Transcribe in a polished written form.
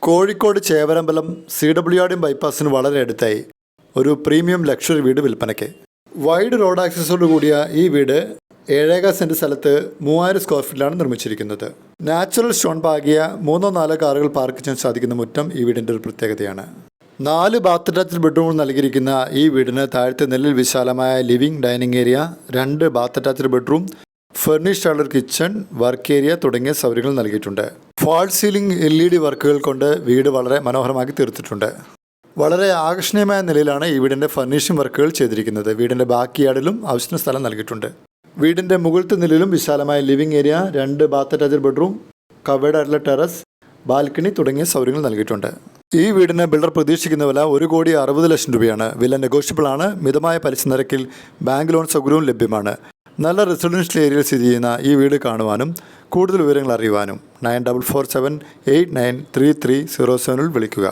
Kozhikode Chevarambalam CWRD ബൈപ്പാസിന് വളരെ അടുത്തായി ഒരു പ്രീമിയം ലക്ഷറി വീട് വിൽപ്പനയ്ക്ക്. വൈഡ് റോഡ് ആക്സസോട് കൂടിയ ഈ വീട് 7.5 സെൻറ്റ് സ്ഥലത്ത് 3000 സ്ക്വയർ ഫീറ്റിലാണ് നിർമ്മിച്ചിരിക്കുന്നത്. നാച്ചുറൽ സ്റ്റോൺ പാകിയ 3-4 കാറുകൾ പാർക്ക് ചെയ്യാൻ സാധിക്കുന്ന മുറ്റം ഈ വീടിൻ്റെ ഒരു പ്രത്യേകതയാണ്. 4 ബാത്ത് അറ്റാച്ച്ഡ് ബെഡ്റൂമുകൾ നൽകിയിരിക്കുന്ന ഈ വീടിന് താഴത്തെ നിലയിൽ വിശാലമായ living, dining area, 2 bath attached bedroom, furnished ആയുള്ള കിച്ചൺ, വർക്ക് ഏരിയ തുടങ്ങിയ സൗകര്യങ്ങൾ നൽകിയിട്ടുണ്ട്. ഫാൾ സീലിംഗ് LED വർക്കുകൾ കൊണ്ട് വീട് വളരെ മനോഹരമാക്കി തീർത്തിട്ടുണ്ട്. വളരെ ആകർഷണീയമായ നിലയിലാണ് ഈ വീടിൻ്റെ ഫർണിഷിംഗ് വർക്കുകൾ ചെയ്തിരിക്കുന്നത്. വീടിൻ്റെ ബാക്ക് യാർഡിലും ആവശ്യത്തിന് സ്ഥലം നൽകിയിട്ടുണ്ട്. വീടിൻ്റെ മുകളിലത്തെ നിലയിലും വിശാലമായ living area, 2 bath attached bedroom, covered ആയിട്ടുള്ള ടെറസ്, ബാൽക്കണി തുടങ്ങിയ സൗകര്യങ്ങൾ നൽകിയിട്ടുണ്ട്. ഈ വീടിന് ബിൽഡർ പ്രതീക്ഷിക്കുന്ന വില 1,60,00,000 രൂപയാണ്. വില നെഗോഷ്യബിൾ ആണ്. മിതമായ പലിശ നിരക്കിൽ ബാങ്ക് ലോൺ സൗകര്യവും ലഭ്യമാണ്. നല്ല റെസിഡൻഷ്യൽ ഏരിയയിൽ സ്ഥിതി ചെയ്യുന്ന ഈ വീട് കാണുവാനും കൂടുതൽ വിവരങ്ങൾ അറിയുവാനും 9447893307 വിളിക്കുക.